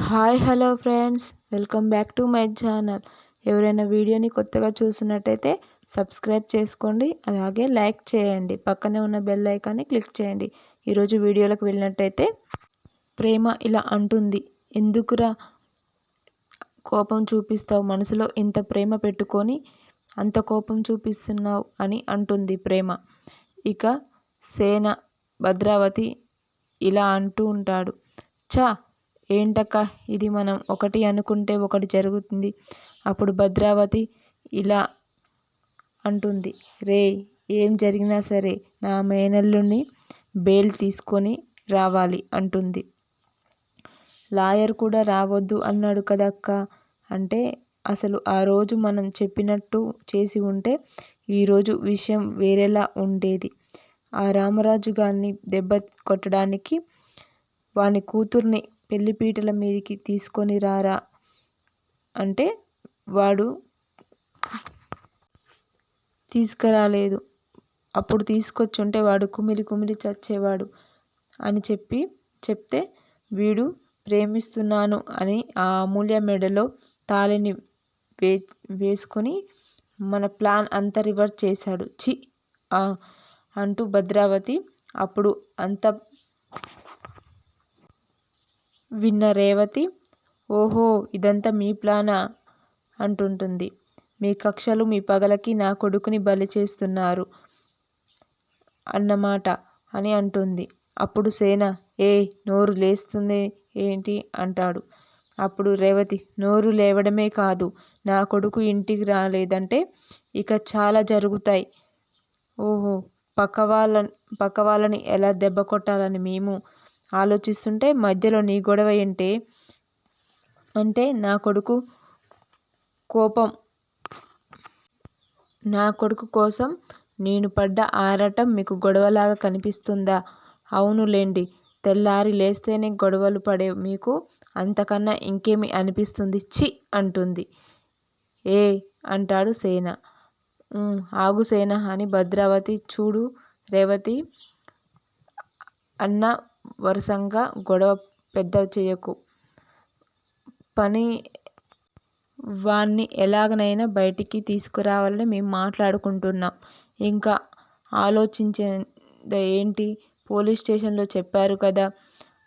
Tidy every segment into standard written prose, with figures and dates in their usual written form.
Hi hello friends, welcome back to my channel. ఎవరైనా వీడియోని కొత్తగా చూస్తున్నట్టయితే సబ్స్క్రైబ్ చేసుకోండి, అలాగే లైక్ చేయండి, పక్కనే ఉన్న బెల్ ఐకాన్ని క్లిక్ చేయండి. ఈరోజు వీడియోలోకి వెళ్ళినట్టయితే, ప్రేమ ఇలా అంటుంది, ఎందుకురా కోపం చూపిస్తావు, మనసులో ఇంత ప్రేమ పెట్టుకొని అంత కోపం చూపిస్తున్నావు అని అంటుంది ప్రేమ. ఇక సేన భద్రావతి ఇలా అంటూ ఉంటాడు, చా ఏంటక్క ఇది, మనం ఒకటి అనుకుంటే ఒకటి జరుగుతుంది. అప్పుడు భద్రావతి ఇలా అంటుంది, రేయ్ ఏం జరిగినా సరే నా మేనల్లుని బెయిల్ తీసుకొని రావాలి అంటుంది. లాయర్ కూడా రావద్దు అన్నాడు కదక్క అంటే, అసలు ఆ రోజు మనం చెప్పినట్టు చేసి ఉంటే ఈరోజు విషయం వేరేలా ఉండేది. ఆ రామరాజు గారిని దెబ్బ కొట్టడానికి వాని కూతుర్ని పెళ్లిపీటల మీదికి తీసుకొని రారా అంటే వాడు తీసుకురాలేదు. అప్పుడు తీసుకొచ్చుంటే వాడు కుమిలి కుమిలి చచ్చేవాడు అని చెప్తే వీడు ప్రేమిస్తున్నాను అని ఆ అమూల్య మెడలో తాళిని వేసుకొని మన ప్లాన్ అంతా రివర్స్ చేశాడు. చి అంటూ భద్రావతి అప్పుడు అంత విన్న రేవతి, ఓహో ఇదంతా మీ ప్లానా అంటుంటుంది. మీ కక్షలు మీ పగలకి నా కొడుకుని బలి చేస్తున్నారు అన్నమాట అని అంటుంది. అప్పుడు సేన, నోరు లేస్తుంది ఏంటి అంటాడు. అప్పుడు రేవతి, నోరు లేవడమే కాదు, నా కొడుకు ఇంటికి రాలేదంటే ఇక చాలా జరుగుతాయి. ఓహో పక్క వాళ్ళని ఎలా దెబ్బ కొట్టాలని మేము ఆలోచిస్తుంటే మధ్యలో నీ గొడవ ఏంటే అంటే నా కొడుకు కోసం నేను పడ్డ ఆరాటం మీకు గొడవలాగా కనిపిస్తుందా? అవునులేండి, తెల్లారి లేస్తేనే గొడవలు పడే మీకు అంతకన్నా ఇంకేమి అనిపిస్తుంది, చి అంటుంది. అంటాడు సేన. ఆగు సేన అని భద్రావతి, చూడు రేవతి అన్న వరుసంగా గొడవ పెద్ద చేయకు, పని వాణ్ణి ఎలాగనైనా బయటికి తీసుకురావాలని మేము మాట్లాడుకుంటున్నాం. ఇంకా ఆలోచించేదేంటి, పోలీస్ స్టేషన్లో చెప్పారు కదా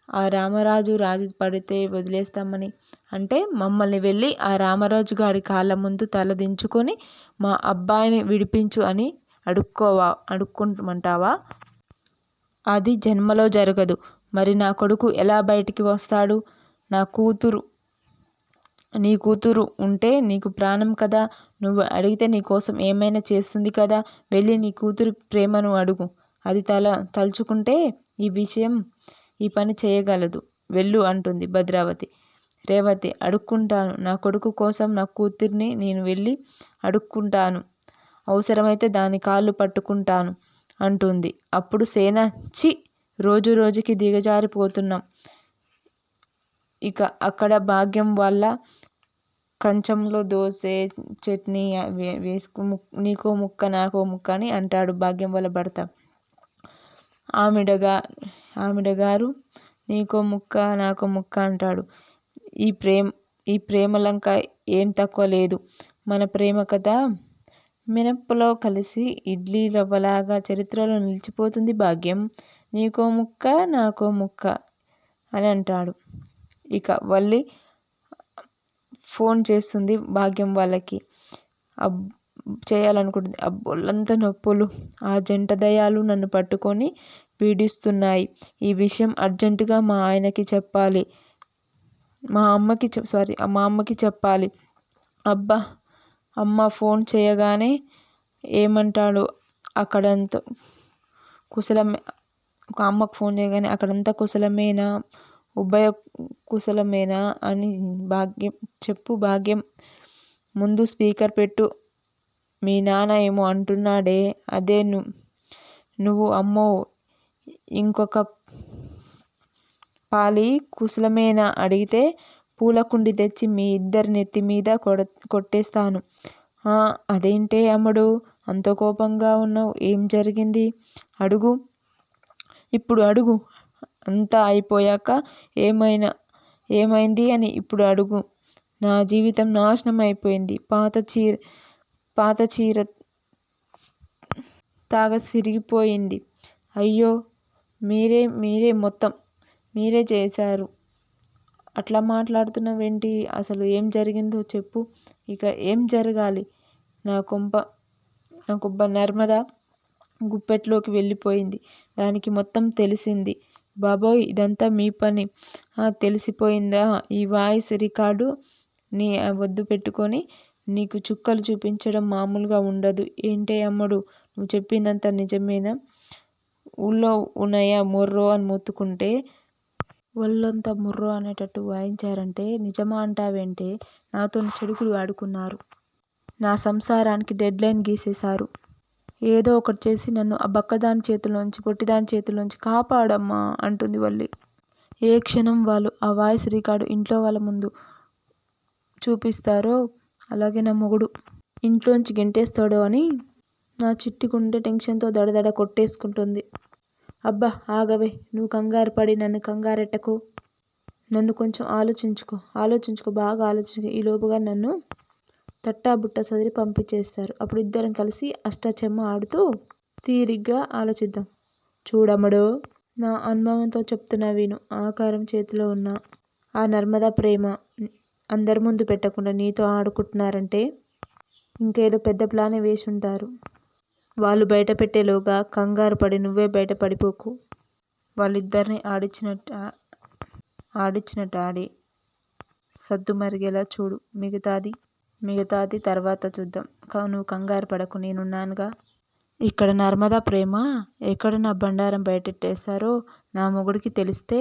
ఆ రామరాజు రాజీ పడితే వదిలేస్తామని అంటే మమ్మల్ని వెళ్ళి ఆ రామరాజు గారి కాళ్ళ ముందు తల దించుకొని మా అబ్బాయిని విడిపించు అని అడుక్కుంటామంటావా? అది జన్మలో జరగదు. మరి నా కొడుకు ఎలా బయటికి వస్తాడు? నీ కూతురు ఉంటే నీకు ప్రాణం కదా, నువ్వు అడిగితే నీకోసం ఏమైనా చేస్తుంది కదా, వెళ్ళి నీ కూతురు ప్రేమను అడుగు, అది తలుచుకుంటే ఈ పని చేయగలదు, వెళ్ళు అంటుంది భద్రావతి. రేవతి, అడుక్కుంటాను, నా కొడుకు కోసం నా కూతుర్ని నేను వెళ్ళి అడుక్కుంటాను, అవసరమైతే దాని కాళ్ళు పట్టుకుంటాను అంటుంది. అప్పుడు సేన, చి రోజు రోజుకి దిగజారిపోతున్నాం. ఇక అక్కడ భాగ్యం వాళ్ళ కంచంలో దోసె చట్నీ వేసుకు నీకో ముక్క నాకో ముక్క అని అంటాడు భాగ్యం వాళ్ళ భర్త. ఆవిడ గారు నీకో ముక్క నాకో ముక్క అంటాడు. ఈ ప్రేమలంక ఏం తక్కువ లేదు, మన ప్రేమ కథ మినప్పలో కలిసి ఇడ్లీ రవ్వలాగా చరిత్రలో నిలిచిపోతుంది భాగ్యం, నీకో ముక్క నాకో ముక్క అని అంటాడు. ఇక వల్లి ఫోన్ చేస్తుంది భాగ్యం వాళ్ళకి, చేయాలనుకుంటుంది. ఒళ్ళంతా నొప్పులు, ఆ జంట దయ్యాలు నన్ను పట్టుకొని పీడిస్తున్నాయి, ఈ విషయం అర్జెంటుగా మా ఆయనకి చెప్పాలి, మా అమ్మకి చెప్పాలి. అబ్బా అమ్మ ఫోన్ చేయగానే ఏమంటాడు, అక్కడంతా కుశలమే. ఒక అమ్మకు ఫోన్ చేయగానే అక్కడంతా కుశలమేనా, ఉభయ కుశలమేనా అని చెప్పు భాగ్యం, ముందు స్పీకర్ పెట్టు, మీ నాన్న ఏమో అంటున్నాడే, అదే నువ్వు అమ్మో ఇంకొక పాలి కుశలమేనా అడిగితే పూలకుండి తెచ్చి మీ ఇద్దరి నెత్తి మీద కొట్టేస్తాను. అదేంటే అమ్మడు అంత కోపంగా ఉన్నావు, ఏం జరిగింది ఇప్పుడు అడుగు, అంతా అయిపోయాక ఏమైనా ఏమైంది అని ఇప్పుడు అడుగు. నా జీవితం నాశనం అయిపోయింది. పాత చీర తాగ సిరిగిపోయింది. అయ్యో, మీరే మొత్తం మీరే చేశారు. అట్లా మాట్లాడుతున్నావేంటి? అసలు ఏం జరిగిందో చెప్పు. ఇక ఏం జరగాలి? నా కొంప నర్మద గుప్పెట్లోకి వెళ్ళిపోయింది. దానికి మొత్తం తెలిసింది. బాబోయ్, ఇదంతా మీ పని. తెలిసిపోయిందా? ఈ వాయిస్ రికార్డు నీ వద్దు పెట్టుకొని నీకు చుక్కలు చూపించడం మామూలుగా ఉండదు. ఏంటే అమ్మడు, నువ్వు చెప్పిందంతా నిజమేనా? ఊళ్ళో ఉన్నయ్య మొర్రో అని మొత్తుకుంటే ఒళ్ళంతా ముర్రో అనేటట్టు వాయించారంటే నిజమా అంటావేంటే? నాతో చెడుకులు ఆడుకున్నారు. నా సంసారానికి డెడ్లైన్ గీసేశారు. ఏదో ఒకటి చేసి నన్ను ఆ బక్కదాని చేతిలోంచి, పొట్టిదాని చేతిలోంచి కాపాడమ్మా అంటుంది వల్లి. ఏ క్షణం వాళ్ళు ఆ వాయిస్ రికార్డు ఇంట్లో వాళ్ళ ముందు చూపిస్తారో అలాగే నా మొగుడు ఇంట్లోంచి గెంటేస్తాడో అని నా చిట్టి గుండె టెన్షన్తో దడదడ కొట్టేసుకుంటుంది. అబ్బా ఆగవే, నువ్వు కంగారు పడి నన్ను కంగారెట్టకు. నన్ను కొంచెం ఆలోచించుకో, బాగా ఆలోచించుకో. ఈ లోపుగా నన్ను తట్టాబుట్ట సదిరి పంపించేస్తారు. అప్పుడు ఇద్దరం కలిసి అష్టాచెమ్మ ఆడుతూ తీరిగ్గా ఆలోచిద్దాం. చూడమ్మడో, నా అనుభవంతో చెప్తున్నా విను. ఆకారం చేతిలో ఉన్న ఆ నర్మదా ప్రేమ అందరి ముందు పెట్టకుండా నీతో ఆడుకుంటున్నారంటే ఇంకేదో పెద్ద ప్లానే వేసి ఉంటారు. వాళ్ళు బయట పెట్టేలోగా కంగారు పడి నువ్వే బయట పడిపోకు. వాళ్ళిద్దరిని ఆడిచ్చినట్టు ఆడి సద్దు మరిగేలా చూడు. మిగతాది తర్వాత చూద్దాం. నువ్వు కంగారు పడకు, నేనున్నానుగా. ఇక్కడ నర్మదా ప్రేమ ఎక్కడ నా బండారం బయటెట్టేస్తారో నా మొగుడికి తెలిస్తే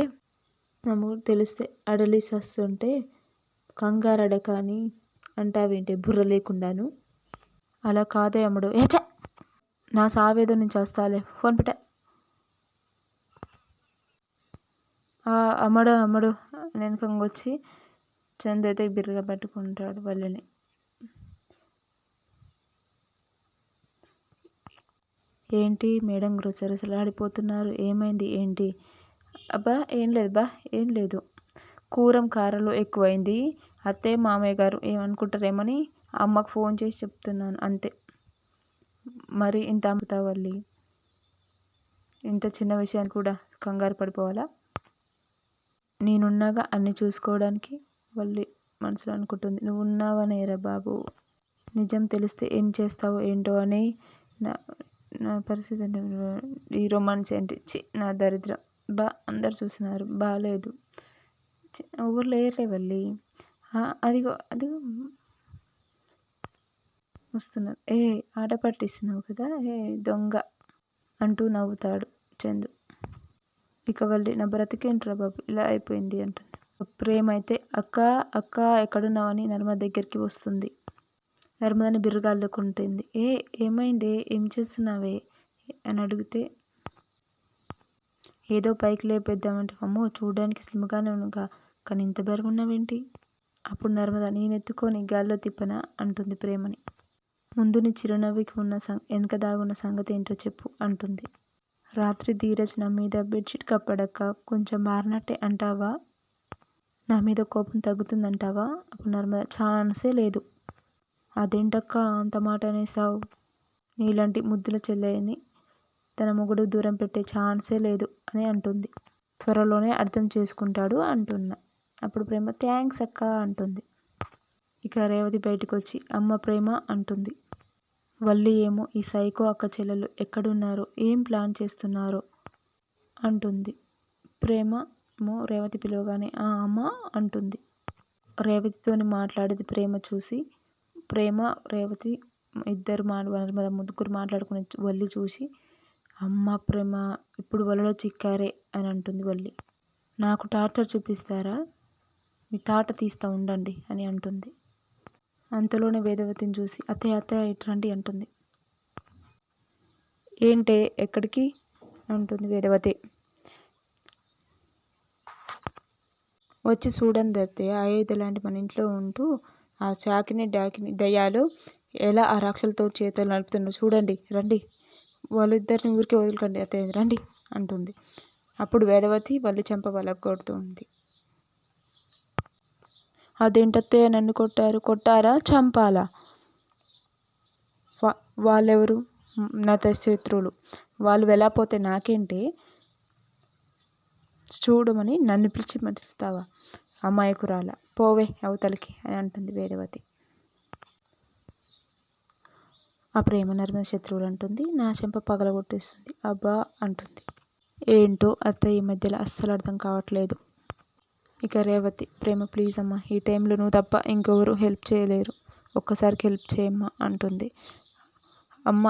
అడలి సస్తుంటే కంగారడక అని అంటావేంటి బుర్ర లేకుండాను? అలా కాదే అమ్ముడు. ఏచ, నా సావేదో నేను చేస్తాలే. ఫోన్ పెట్ట. అమ్మడు వెనకంగొచ్చి చందు అయితే బిర్రగా పట్టుకుంటాడు వల్లిని. ఏంటి మేడం రుసరుసలాడిపోతున్నారు? ఏమైంది ఏంటి? అబ్బా ఏం లేదు. కూరం కారంలో ఎక్కువైంది. అత్తయ్య మామయ్య గారు ఏమనుకుంటారేమని అమ్మకు ఫోన్ చేసి చెప్తున్నాను అంతే. మరి ఇంత అమ్ముతావు వల్లి? ఇంత చిన్న విషయాన్ని కూడా కంగారు పడిపోవాలా? నేనున్నాగా అన్ని చూసుకోవడానికి వల్లి మనసులో అనుకుంటుంది. నువ్వు ఉన్నావనేరా బాబు. నిజం తెలిస్తే ఏం చేస్తావో ఏంటో అని నా పరిస్థితి. ఈ రొమాన్స్ ఏంటి? నా దరిద్రం. అందరు చూస్తున్నారు. బాగాలేదు. ఎవరు లేరులే వల్లి. అదిగో వస్తున్నారు. ఆట పట్టిస్తున్నావు కదా, దొంగ అంటూ నవ్వుతాడు చందు. ఇక వల్లి, నా బ్రతికేంట్రా బాబు ఇలా అయిపోయింది అంటుంది. ప్రేమ అయితే అక్క ఎక్కడున్నావని నర్మద దగ్గరికి వస్తుంది. నర్మదని బిర్రగాల్లుకుంటుంది. ఏమైందే, ఏం చేస్తున్నావే అని అడిగితే ఏదో పైకి లేపేద్దామంటే అమ్మో చూడడానికి స్లిమ్గానే ఉన్నాగా, కానీ ఇంత బరువున్నావేంటి? అప్పుడు నర్మద, నేనెత్తుకొని గాల్లో తిప్పనా అంటుంది ప్రేమని. ముందు నీ చిరునవ్వుకి ఉన్న వెనక దాగున్న సంగతి ఏంటో చెప్పు అంటుంది. రాత్రి ధీరజ్ నా మీద బెడ్షీట్ కప్పాడక్క, కొంచెం మారినట్టే అంటావా? నా మీద కోపం తగ్గుతుందంటావా? అప్పుడు నర్మద, ఛాన్సే లేదు. అదేంటక్క అంత మాట అనేసావు? నీలాంటి ముద్దుల చెల్లెని తన మొగుడు దూరం పెట్టే ఛాన్సే లేదు అని అంటుంది. త్వరలోనే అర్థం చేసుకుంటాడు అంటున్నా. అప్పుడు ప్రేమ, థ్యాంక్స్ అక్క అంటుంది. ఇక రేవతి బయటకు వచ్చి అమ్మ ప్రేమ అంటుంది. వల్లి ఏమో ఈ సైకో అక్క చెల్లెలు ఎక్కడున్నారో, ఏం ప్లాన్ చేస్తున్నారో అంటుంది. ప్రేమ ఏమో రేవతి పిలవగానే అమ్మ అంటుంది. రేవతితోని మాట్లాడేది ప్రేమ చూసి, ప్రేమ రేవతి ఇద్దరు ముగ్గురు మాట్లాడుకుని వల్లి చూసి, అమ్మ ప్రేమ ఇప్పుడు వలలో చిక్కారే అని అంటుంది వల్లి. నాకు టార్చర్ చూపిస్తారా? మీ తాట తీస్తా ఉండండి అని అంటుంది. అంతలోనే వేదవతిని చూసి అత్తయ్య ఇట్రండి అంటుంది. ఏంటే ఎక్కడికి అంటుంది వేదవతి. వచ్చి చూడండి అత్తయ్య, అయోధ్య లాంటి మన ఇంట్లో ఉంటూ ఆ చాకిని డాకిని దయ్యాలు ఎలా ఆ రాక్షసులతో చేతులు నడుపుతున్నారు చూడండి, రండి. వాళ్ళిద్దరిని ఊరికే వదులుకండి అత్తయ్య, రండి అంటుంది. అప్పుడు వేదవతి వల్లి చెంప పలగొడుతుంది. అదేంటత్తయ్య నన్ను కొట్టారు? కొట్టారా? చంపాలా? వాళ్ళెవరు? నాతో శత్రువులు. వాళ్ళు వెళ్ళకపోతే నాకేంటి? చూడమని నన్ను పిలిచి మరిస్తావా? అమాయకురాల, పోవే అవతలికి అని అంటుంది వేదవతి. అప్పుడు ఏమన్నారు మన శత్రువులు అంటుంది, నా చెంప పగలగొట్టేస్తుంది. అబ్బా అంటుంది. ఏంటో అత్తయ్య ఈ మధ్యలో అస్సలు అర్థం కావట్లేదు. ఇక రేవతి, ప్రేమ ప్లీజ్ అమ్మా, ఈ టైంలో నువ్వు తప్ప ఇంకెవరు హెల్ప్ చేయలేరు, ఒక్కసారికి హెల్ప్ చేయమ్మా అంటుంది. అమ్మ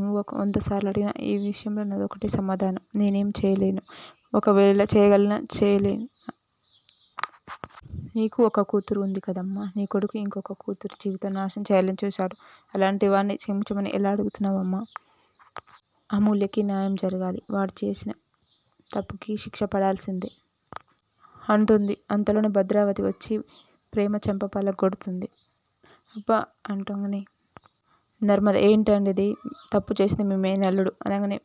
నువ్వు 100 సార్లు అడిగినా ఈ విషయంలో నాది ఒకటే సమాధానం, నేనేం చేయలేను. ఒకవేళ చేయగలనా చేయలేను. నీకు ఒక కూతురు ఉంది కదమ్మా, నీ కొడుకు ఇంకొక కూతురు జీవితం నాశనం చేయాలని చూశాడు. అలాంటి వాడిని క్షమించమని ఎలా అడుగుతున్నావమ్మా? అమూల్యకి న్యాయం జరగాలి, వాడు చేసిన తప్పుకి శిక్ష పడాల్సిందే అంటుంది. అంతలోనే భద్రావతి వచ్చి ప్రేమ చెంప పగలగొడుతుంది. అబ్బా అంటూనే నర్మద, ఏంటండి ఇది, తప్పు చేసింది మీ మేనల్లుడు అనగానే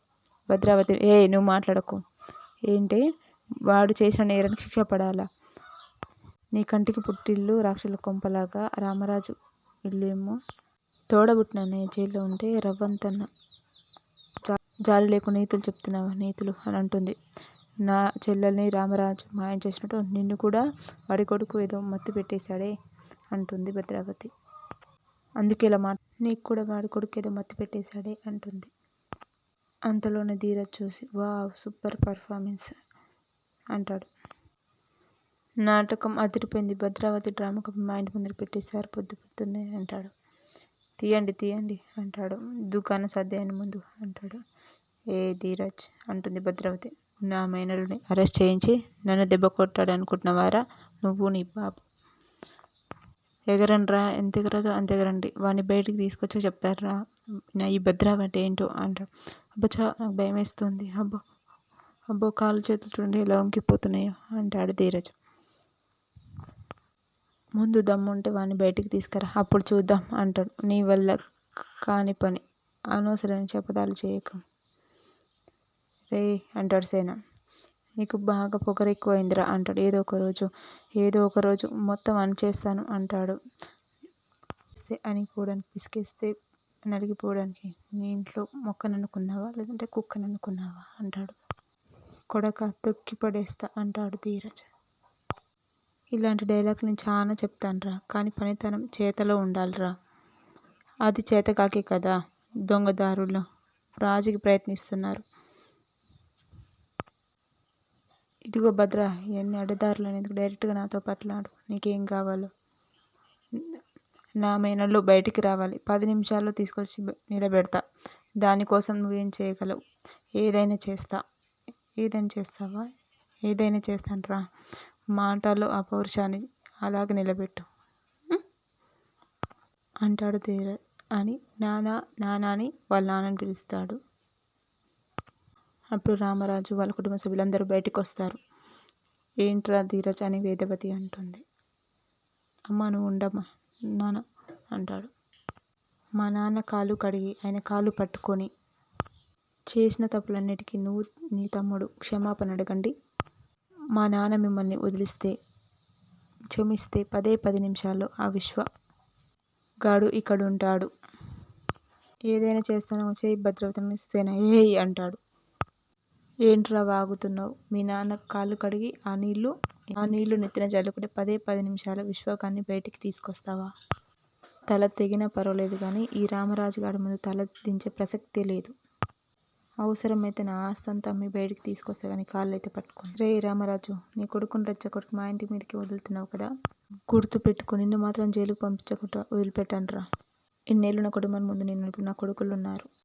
భద్రావతి, నువ్వు మాట్లాడకు. ఏంటి, వాడు చేసిన నేరానికి శిక్ష పడాలా? నీ కంటికి పుట్టిల్లు రాక్షసుల కొంపలాగా రామరాజు ఇల్లేమో తోడబుట్టిన అన్నయ్య జైల్లో ఉంటే రవ్వంతన్న జాలి లేకుండా నీతులు చెప్తున్నావా? నీతులు అని అంటుంది. నా చెల్లెల్ని రామరాజు మాయం చేసినట్టు నిన్ను కూడా వాడి కొడుకు ఏదో మత్తు పెట్టేశాడే అంటుంది భద్రావతి. అందుకే ఇలా నీకు కూడా వాడి కొడుకు ఏదో మత్తు పెట్టేశాడే అంటుంది. అంతలోనే ధీరజ్ చూసి, వావ్ సూపర్ పర్ఫార్మెన్స్ అంటాడు. నాటకం అదిరిపోయింది, భద్రావతి డ్రామా కాపీ మా ఇంటి ముందర పెట్టేశారు పొద్దున్నే అంటాడు. తీయండి తీయండి అంటాడు. దుకాణం సర్దేయండి ముందు అంటాడు. ధీరజ్ అంటుంది భద్రావతి, నా మేనల్లుడిని అరెస్ట్ చేయించి నన్ను దెబ్బ కొట్టాడు అనుకుంటున్నావారా నువ్వు నీ బాబు? ఎగరండ్రా, ఎంత ఎగరదో అంత ఎగరండి, వాడిని బయటికి తీసుకొచ్చా చెప్తారా నా ఈ భద్రావతి ఏంటో అంటాడు. అబ్బచ్చా నాకు భయం వేస్తుంది, అబ్బో కాళ్ళు చేతులు చూడండి ఎలా వంకిపోతున్నాయో అంటాడు ధీరజ్. ముందు దమ్ముంటే వాడిని బయటికి తీసుకురా, అప్పుడు చూద్దాం అంటాడు. నీ వల్ల కాని పని, అనవసరమైన శపథాలు చేయకు రే అంటాడు సేన. నీకు బాగా పొగరు ఎక్కువైందిరా అంటాడు. ఏదో ఒక రోజు మొత్తం అణిచేస్తాను అంటాడు. అణిగిపోవడానికి, పిసికేస్తే నలిగిపోవడానికి నీ ఇంట్లో మొక్కననుకున్నావా లేదంటే కుక్కననుకున్నావా అంటాడు. కొడక తొక్కి పడేస్తా అంటాడు ధీరజ్. ఇలాంటి డైలాగ్ నేను చాలా చెప్తానురా, కానీ పనితనం చేతలో ఉండాలిరా. అది చేతకాకే కదా దొంగదారుల్లో రాజుకి ప్రయత్నిస్తున్నారు. ఇదిగో భద్ర, ఇవన్నీ అడ్డదారులు అనేందుకు డైరెక్ట్గా నాతో పట్లాడు, నీకేం కావాలో. నా మేనల్లు బయటికి రావాలి, 10 నిమిషాల్లో తీసుకొచ్చి నిలబెడతా, దానికోసం నువ్వేం చేయగలవు? ఏదైనా చేస్తా. ఏదైనా చేస్తావా? ఏదైనా చేస్తానురా. మాటల్లో ఆ పౌరుషాన్ని అలాగే నిలబెట్టు అంటాడు ధీరజ్. అని నానా అని వాళ్ళ నాన్నని పిలుస్తాడు. అప్పుడు రామరాజు వాళ్ళ కుటుంబ సభ్యులందరూ బయటికి వస్తారు. ఏంట్రా ధీరజ్ అని వేదవతి అంటుంది. అమ్మ నువ్వు ఉండమ్మా నాన్న అంటాడు. మా నాన్న కాలు కడిగి ఆయన కాలు పట్టుకొని చేసిన తప్పులన్నిటికీ నువ్వు నీ తమ్ముడు క్షమాపణ అడగండి. మా నాన్న మిమ్మల్ని క్షమిస్తే 10 నిమిషాల్లో ఆ విశ్వగాడు ఇక్కడుంటాడు. ఏదైనా చేస్తానో చేయి భద్రావతి సేన అంటాడు. ఏంట్రా వాగుతున్నావు? మీ నాన్న కాళ్ళు కడిగి ఆ నీళ్లు నెత్తిన జల్లుకుంటే 10 నిమిషాల విశ్వగాన్ని బయటికి తీసుకొస్తావా? తల తెగినా పర్వాలేదు కానీ ఈ రామరాజుగాడి ముందు తల దించే ప్రసక్తే లేదు. అవసరమైతే నా ఆస్తంతా అమ్మి బయటికి తీసుకొస్తా కానీ కాళ్ళైతే పట్టుకోను. రే రామరాజు, నీ కొడుకుని రెచ్చగొట్టి మా ఇంటి మీదకి వదులుతున్నావు కదా, గుర్తు పెట్టుకో, నిన్ను మాత్రం జైలుకు పంపించకుండా వదిలిపెట్టనురా. ఇన్నేళ్ళు నా కుటుంబం ముందు నేను నా కొడుకులు ఉన్నారు.